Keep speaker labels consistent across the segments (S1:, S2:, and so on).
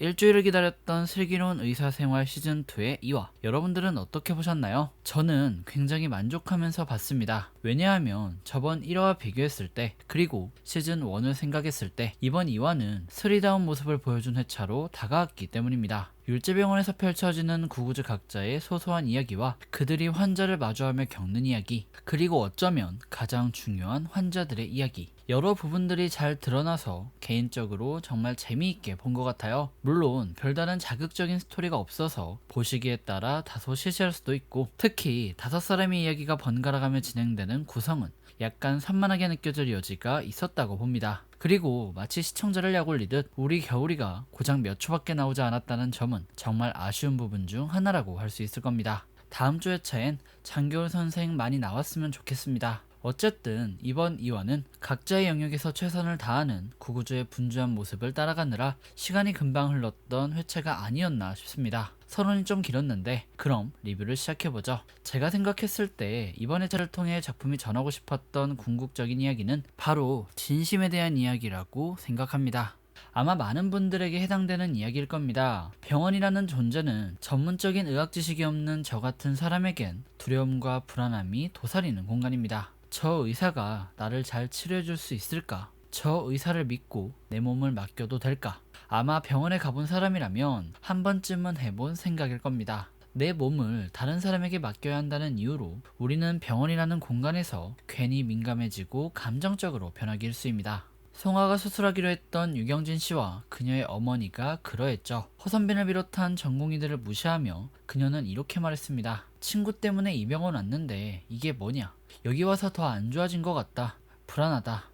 S1: 일주일을 기다렸던 슬기로운 의사생활 시즌2의 2화, 여러분들은 어떻게 보셨나요? 저는 굉장히 만족하면서 봤습니다. 왜냐하면 저번 1화와 비교했을 때, 그리고 시즌1을 생각했을 때 이번 2화는 스리다운 모습을 보여준 회차로 다가왔기 때문입니다. 율제병원에서 펼쳐지는 구구즈 각자의 소소한 이야기와 그들이 환자를 마주하며 겪는 이야기, 그리고 어쩌면 가장 중요한 환자들의 이야기, 여러 부분들이 잘 드러나서 개인적으로 정말 재미있게 본 것 같아요. 물론 별다른 자극적인 스토리가 없어서 보시기에 따라 다소 시시할 수도 있고, 특히 5사람의 이야기가 번갈아가며 진행되는 구성은 약간 산만하게 느껴질 여지가 있었다고 봅니다. 그리고 마치 시청자를 약올리듯 우리 겨울이가 고작 몇 초밖에 나오지 않았다는 점은 정말 아쉬운 부분 중 하나라고 할 수 있을 겁니다. 다음 주 회차엔 장겨울 선생 많이 나왔으면 좋겠습니다. 어쨌든 이번 2화는 각자의 영역에서 최선을 다하는 구구주의 분주한 모습을 따라가느라 시간이 금방 흘렀던 회차가 아니었나 싶습니다. 서론이 좀 길었는데 그럼 리뷰를 시작해보죠. 제가 생각했을 때 이번 회차를 통해 작품이 전하고 싶었던 궁극적인 이야기는 바로 진심에 대한 이야기라고 생각합니다. 아마 많은 분들에게 해당되는 이야기일 겁니다. 병원이라는 존재는 전문적인 의학 지식이 없는 저 같은 사람에겐 두려움과 불안함이 도사리는 공간입니다. 저 의사가 나를 잘 치료해줄 수 있을까? 저 의사를 믿고 내 몸을 맡겨도 될까? 아마 병원에 가본 사람이라면 한 번쯤은 해본 생각일 겁니다. 내 몸을 다른 사람에게 맡겨야 한다는 이유로 우리는 병원이라는 공간에서 괜히 민감해지고 감정적으로 변하기 일쑤입니다. 송아가 수술하기로 했던 유경진 씨와 그녀의 어머니가 그러했죠. 허선빈을 비롯한 전공의들을 무시하며 그녀는 이렇게 말했습니다. 친구 때문에 이 병원 왔는데 이게 뭐냐? 여기 와서 더 안 좋아진 것 같다. 불안하다.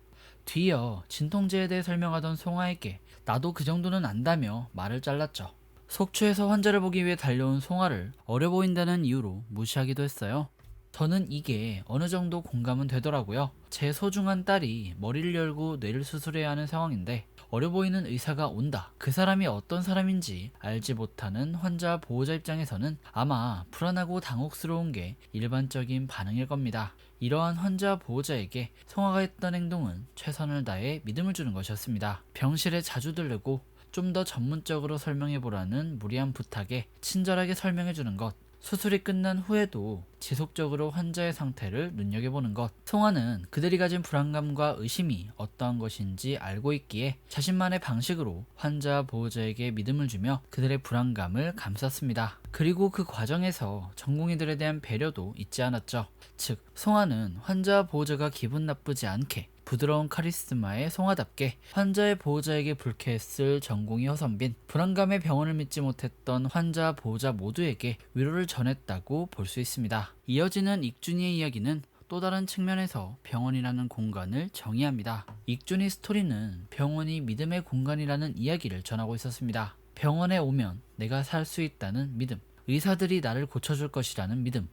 S1: 뒤이어 진통제에 대해 설명하던 송아에게 나도 그 정도는 안다며 말을 잘랐죠. 속초에서 환자를 보기 위해 달려온 송아를 어려 보인다는 이유로 무시하기도 했어요. 저는 이게 어느 정도 공감은 되더라고요. 제 소중한 딸이 머리를 열고 뇌를 수술해야 하는 상황인데 어려 보이는 의사가 온다. 그 사람이 어떤 사람인지 알지 못하는 환자 보호자 입장에서는 아마 불안하고 당혹스러운 게 일반적인 반응일 겁니다. 이러한 환자 보호자에게 송아가 했던 행동은 최선을 다해 믿음을 주는 것이었습니다. 병실에 자주 들르고 좀 더 전문적으로 설명해보라는 무리한 부탁에 친절하게 설명해주는 것, 수술이 끝난 후에도 지속적으로 환자의 상태를 눈여겨보는 것. 송아는 그들이 가진 불안감과 의심이 어떠한 것인지 알고 있기에 자신만의 방식으로 환자 보호자에게 믿음을 주며 그들의 불안감을 감쌌습니다. 그리고 그 과정에서 전공의들에 대한 배려도 잊지 않았죠. 즉, 송아는 환자 보호자가 기분 나쁘지 않게 부드러운 카리스마의 송아답게 환자의 보호자에게 불쾌했을 전공의 허선빈, 불안감에 병원을 믿지 못했던 환자 보호자 모두에게 위로를 전했다고 볼 수 있습니다. 이어지는 익준이의 이야기는 또 다른 측면에서 병원이라는 공간을 정의합니다. 익준이 스토리는 병원이 믿음의 공간이라는 이야기를 전하고 있었습니다. 병원에 오면 내가 살 수 있다는 믿음, 의사들이 나를 고쳐줄 것이라는 믿음.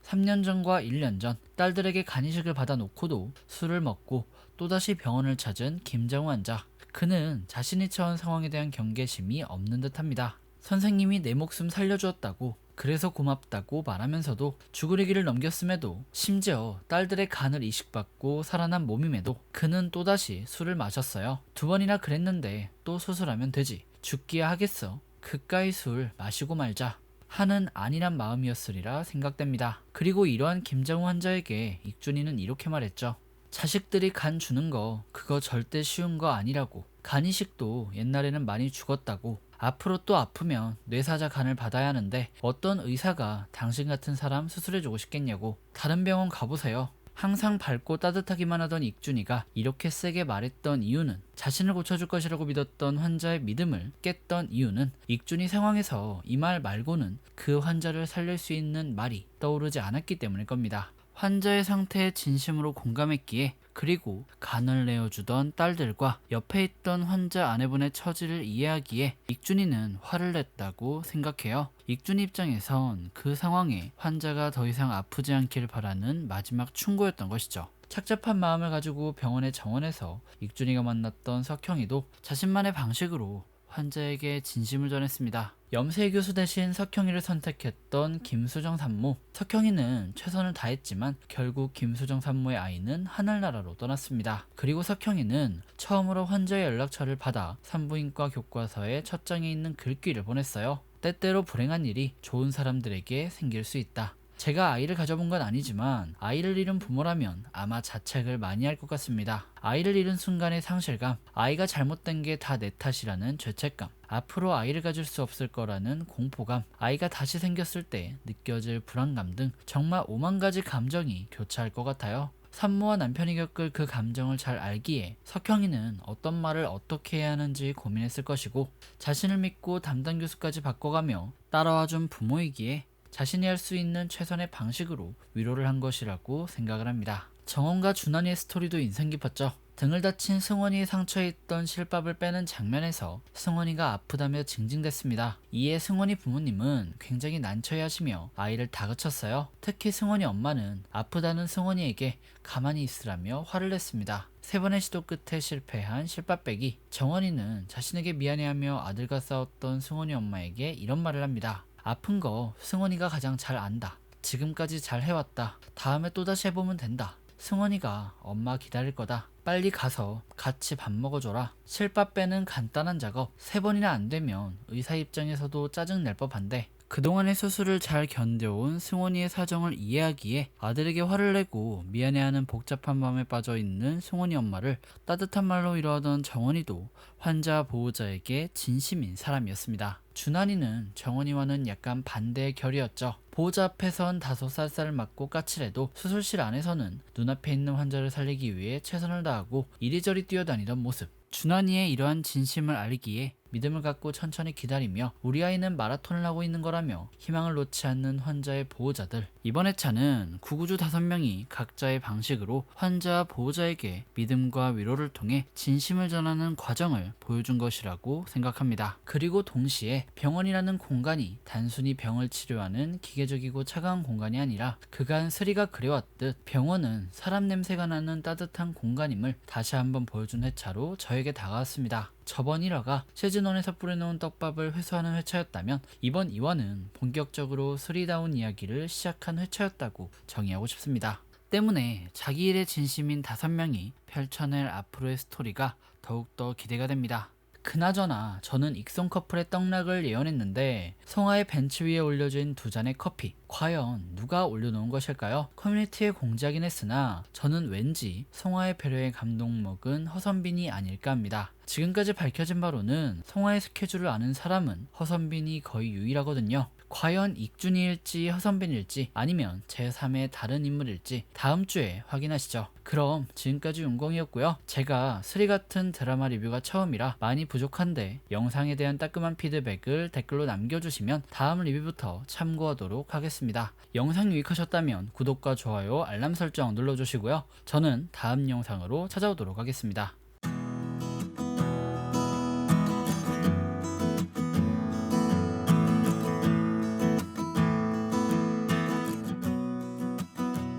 S1: 3년 전과 1년 전 딸들에게 간이식을 받아놓고도 술을 먹고 또다시 병원을 찾은 김정우 환자. 그는 자신이 처한 상황에 대한 경계심이 없는 듯합니다. 선생님이 내 목숨 살려주었다고, 그래서 고맙다고 말하면서도 죽으리 길을 넘겼음에도, 심지어 딸들의 간을 이식받고 살아난 몸임에도 그는 또다시 술을 마셨어요. 2번이나 그랬는데 또 수술하면 되지. 죽기야 하겠어. 그까이 술 마시고 말자 하는 안일한 마음이었으리라 생각됩니다. 그리고 이러한 김정우 환자에게 익준이는 이렇게 말했죠. 자식들이 간 주는 거 그거 절대 쉬운 거 아니라고. 간이식도 옛날에는 많이 죽었다고. 앞으로 또 아프면 뇌사자 간을 받아야 하는데 어떤 의사가 당신 같은 사람 수술해주고 싶겠냐고. 다른 병원 가보세요. 항상 밝고 따뜻하기만 하던 익준이가 이렇게 세게 말했던 이유는, 자신을 고쳐줄 것이라고 믿었던 환자의 믿음을 깼던 이유는 익준이 상황에서 이 말 말고는 그 환자를 살릴 수 있는 말이 떠오르지 않았기 때문일 겁니다. 환자의 상태에 진심으로 공감했기에, 그리고 간을 내어주던 딸들과 옆에 있던 환자 아내분의 처지를 이해하기에 익준이는 화를 냈다고 생각해요. 익준이 입장에선 그 상황에 환자가 더 이상 아프지 않길 바라는 마지막 충고였던 것이죠. 착잡한 마음을 가지고 병원의 정원에서 익준이가 만났던 석형이도 자신만의 방식으로 환자에게 진심을 전했습니다. 염세 교수 대신 석형이를 선택했던 김수정 산모. 석형이는 최선을 다했지만 결국 김수정 산모의 아이는 하늘나라로 떠났습니다. 그리고 석형이는 처음으로 환자의 연락처를 받아 산부인과 교과서에 첫 장에 있는 글귀를 보냈어요. 때때로 불행한 일이 좋은 사람들에게 생길 수 있다. 제가 아이를 가져본 건 아니지만 아이를 잃은 부모라면 아마 자책을 많이 할 것 같습니다. 아이를 잃은 순간의 상실감, 아이가 잘못된 게 다 내 탓이라는 죄책감, 앞으로 아이를 가질 수 없을 거라는 공포감, 아이가 다시 생겼을 때 느껴질 불안감 등 정말 5만 가지 감정이 교차할 것 같아요. 산모와 남편이 겪을 그 감정을 잘 알기에 석형이는 어떤 말을 어떻게 해야 하는지 고민했을 것이고, 자신을 믿고 담당 교수까지 바꿔가며 따라와준 부모이기에 자신이 할 수 있는 최선의 방식으로 위로를 한 것이라고 생각을 합니다. 정원과 준환이의 스토리도 인상 깊었죠. 등을 다친 승원이의 상처에 있던 실밥을 빼는 장면에서 승원이가 아프다며 징징댔습니다. 이에 승원이 부모님은 굉장히 난처해하시며 아이를 다그쳤어요. 특히 승원이 엄마는 아프다는 승원이에게 가만히 있으라며 화를 냈습니다. 3번의 시도 끝에 실패한 실밥 빼기. 정원이는 자신에게 미안해하며 아들과 싸웠던 승원이 엄마에게 이런 말을 합니다. 아픈 거 승원이가 가장 잘 안다. 지금까지 잘 해왔다. 다음에 또다시 해보면 된다. 승원이가 엄마 기다릴 거다. 빨리 가서 같이 밥 먹어줘라. 실밥 빼는 간단한 작업 3번이나 안 되면 의사 입장에서도 짜증 낼 법한데, 그동안의 수술을 잘 견뎌온 승원이의 사정을 이해하기에 아들에게 화를 내고 미안해하는 복잡한 마음에 빠져있는 승원이 엄마를 따뜻한 말로 위로하던 정원이도 환자 보호자에게 진심인 사람이었습니다. 준환이는 정원이와는 약간 반대의 결이었죠. 보호자 앞에선 다소 쌀쌀을 맞고 까칠해도 수술실 안에서는 눈앞에 있는 환자를 살리기 위해 최선을 다하고 이리저리 뛰어다니던 모습. 준환이의 이러한 진심을 알기에 믿음을 갖고 천천히 기다리며 우리 아이는 마라톤을 하고 있는 거라며 희망을 놓지 않는 환자의 보호자들. 이번 회차는 구구주 5명이 각자의 방식으로 환자와 보호자에게 믿음과 위로를 통해 진심을 전하는 과정을 보여준 것이라고 생각합니다. 그리고 동시에 병원이라는 공간이 단순히 병을 치료하는 기계적이고 차가운 공간이 아니라 그간 스리가 그려왔듯 병원은 사람 냄새가 나는 따뜻한 공간임을 다시 한번 보여준 회차로 저에게 다가왔습니다. 저번 1화가 시즌1에서 뿌려놓은 떡밥을 회수하는 회차였다면 이번 2화는 본격적으로 스리다운 이야기를 시작한 회차였다고 정의하고 싶습니다. 때문에 자기 일의 진심인 5명이 펼쳐낼 앞으로의 스토리가 더욱더 기대가 됩니다. 그나저나 저는 익성 커플의 떡락을 예언했는데 성화의 벤치 위에 올려진 2잔의 커피, 과연 누가 올려놓은 것일까요? 커뮤니티에 공지하긴 했으나 저는 왠지 성화의 배려에 감동 먹은 허선빈이 아닐까 합니다. 지금까지 밝혀진 바로는 성화의 스케줄을 아는 사람은 허선빈이 거의 유일하거든요. 과연 익준이일지 허선빈일지 아니면 제3의 다른 인물일지 다음 주에 확인하시죠. 그럼 지금까지 윤공이었고요. 제가 스리 같은 드라마 리뷰가 처음이라 많이 부족한데 영상에 대한 따끔한 피드백을 댓글로 남겨주시면 다음 리뷰부터 참고하도록 하겠습니다. 영상 유익하셨다면 구독과 좋아요, 알람 설정 눌러주시고요. 저는 다음 영상으로 찾아오도록 하겠습니다.